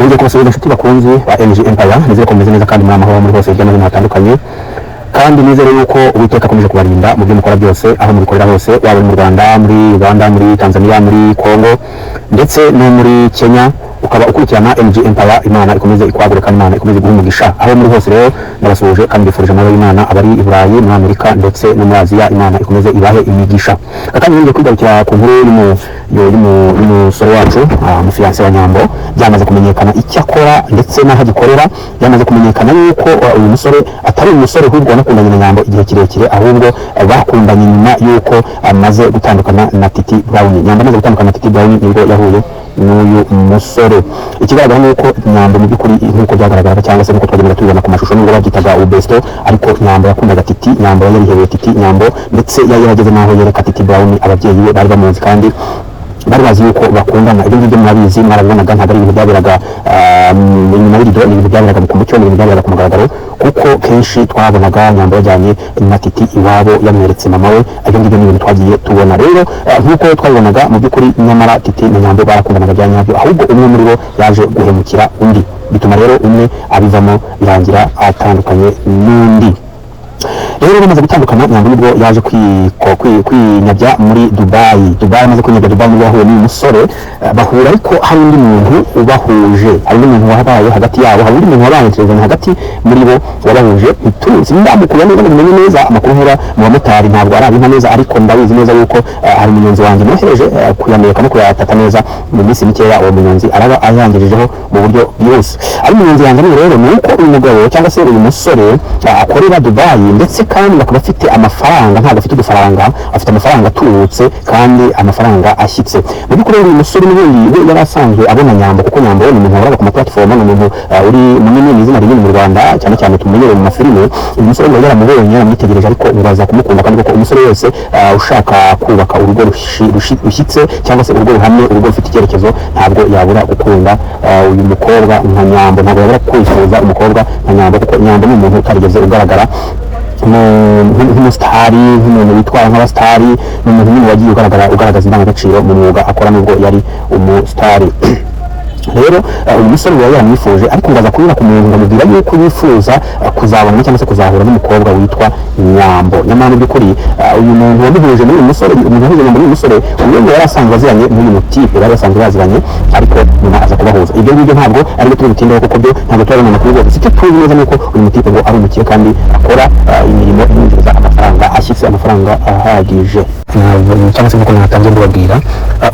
ngiye kubasubiza inshuti bakunzi ba MG Empire, nizere ko mumeze neza kandi muri amahoro muri hose hirya no hino hatandukanye, kandi nizere yuko Uwiteka akomeje kubarinda mu byo mukora byose, aho mubikorera hose, waba mu Rwanda, muri Uganda, muri Tanzania, muri Congo ndetse no muri Kenya. Ukaba ukurikirana MG Empire, Imana ikomeze ikwagure kandi Imana ikomeze guha umugisha aho muri hose. Rero ndabasuje kandi mbifurije amahoro y'Imana abari i Burayi, muri Amerika ndetse no muri Aziya. Imana ikomeze ibahe imigisha. Kandi ngiye kwigarukira ku nkuru y'umusore wacu, umufiyanse wa Nyambo. Byamaze kumenyekana icyo akora ndetse n'aho agikorera. Byamaze kumenyekana yuko uyu musore atari umusore ahubwo wanakundanye na Nyambo igihe kirekire, ahubwo bakundanye nyuma yuko amaze gutandukana na Titi Brown. Nyambo amaze gutandukana na Titi Brown nibwo yahuye n'uyu musore. Ikigaragara ni uko Nyambo mu by'ukuri nk'uko byagaragaraga cyangwa se nk'uko twagenda tubibona ku mashusho nubwo babyitaga ubesto, ariko Nyambo yakundaga Titi. Nyambo yarihebeye Titi. Nyambo ndetse yarageze n'aho yereka Titi Brown ababyeyi be bari bamuzi kandi bari bazi yuko bakundana. Ibyo ngibyo murabizi, mwarabibonaga, ntabwo ari ibintu byaberaga inyuma y'irido, ni ibintu byaberaga ku mucyo, ni ibintu byaberaga ku mugaragaro, kuko kenshi twabonaga Nyambo yajyanye na Titi iwabo yamweretse mama we. Ibyo ngibyo ni ibintu twagiye tubona. Rero nk'uko twabibonaga mu by'ukuri, nyamara Titi na Nyambo barakundanaga bya nyabyo, ahubwo umwe muri bo yaje guhemukira undi, bituma rero umwe abivamo birangira atandukanye n'undi. Rero bamaze gutandukana, Nyambo nibwo yaje kwinyabya muri Dubai. Amaze kwinyabya Dubai nibwo yahuye n'uyu musore bahura, ariko hari undi muntu ubahuje, hari undi muntu wabaye hagati yabo, hari undi muntu wabaye telefone hagati muri bo wabahuje. Ituzi ndamukuru neza mumenye neza amakuru nkora mu bamotari, ntabwo arabinka neza, ariko ndabizi neza yuko hari umunyonzi wanjye nohereje kuyameka no kuyatata neza. Mu minsi mikeya uwo munyonzi araba ayangirijeho mu buryo bwose. Ari umunyonzi yanjye rero ni uko uyu mugabo cyangwa se uyu musore akorera Dubai, ndetse kandi bakaba afite amafaranga, ntabwo afite udufaranga, afite amafaranga atubutse kandi amafaranga ashyitse. Mu by'ukuri uyu musore n'ubundi yari asanzwe abona Nyambo, kuko Nyambo ni umuntu wahoraga ku ma platform, ni umuntu uri munini, ni izina rinini mu Rwanda, cyane cyane tumenyereye mu mafilime. Uyu musore ngo yaramubonye, yaramwitegereje, ariko uraza kumukunda, kandi kuko umusore wese ushaka kubaka urugo rushyitse cyangwa se urugo ruhamye, urugo rufite icyerekezo, ntabwo yabura gukunda uyu mukobwa nka Nyambo, ntabwo yabura kwifuza umukobwa nka Nyambo, kuko Nyambo ni umuntu utarigeze ugaragara nk'umusitari, nk'umuntu witwara nk'abasitari, ni umuntu nyine wagiye ugaragaza indangagaciro mu mwuga akora nubwo yari umusitari. Rero uyu musore yari yaramwifuje, ariko ngaza kunyura ku muntu ngamubwira yuko yifuza kuzabona cyangwa se kuzahura n'umukobwa witwa Nyambo. Nyamara mu by'ukuri uyu muntu wamuhuje n'uyu musore, umuntu wahuje Nyambo n'uyu musore, uyu yari asanzwe aziranye n'uyu mutipe, bari basanzwe baziranye, ariko nyuma aza kubahuza. Ibyo ngibyo ntabwo ari byo tubitindaho, kuko byo ntabwo turabona amakuru rwose. Icyo tuzi neza ni uko uyu mutipe ngo ari umukire kandi akora imirimo imwinjiriza amafaranga ashyitse, amafaranga ahagije. Cyangwa se nk'uko natangiye mbabwira,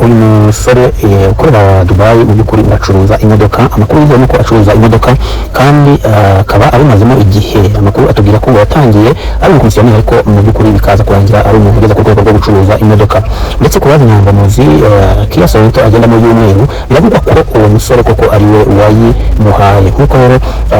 uyu musore ukorera Dubai mu by'ukuri acuruza imodoka. Amakuru yizewe nuko acuruza imodoka, kandi akaba abimazemo igihe. Amakuru atubwira ko ngo yatangiye ari umukomisiyoneri, ariko mu by'ukuri bikaza kurangira ari umuntu ugeze ku rwego rwo gucuruza imodoka. Ndetse ku bazi Nyambo muzi Kia Sorento agendamo y'umweru, biravugwa ko uwo musore koko ari we wayimuhaye. Nk'uko rero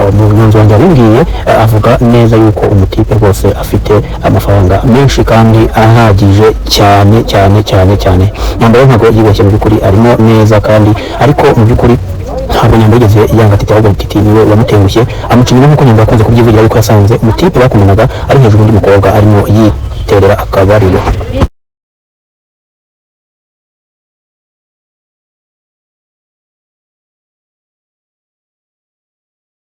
umunyonzi wanjye yabimbwiye, avuga neza yuko umutipe rwose afite amafaranga menshi kandi ahagije cyane cyane cyane cyane. Nyambo rero ntabwo yibeshye, mu by'ukuri arimo neza kandi, ariko mu by'ukuri ntabwo Nyambo yigeze yanga Titi, ahubwo Titi niwe wamutengushye amuca inyuma, nk'uko Nyambo yakunze kubyivugira yuko yasanze umutipe bakundanaga ari hejuru undi mukobwa arimo yiterera akabariro.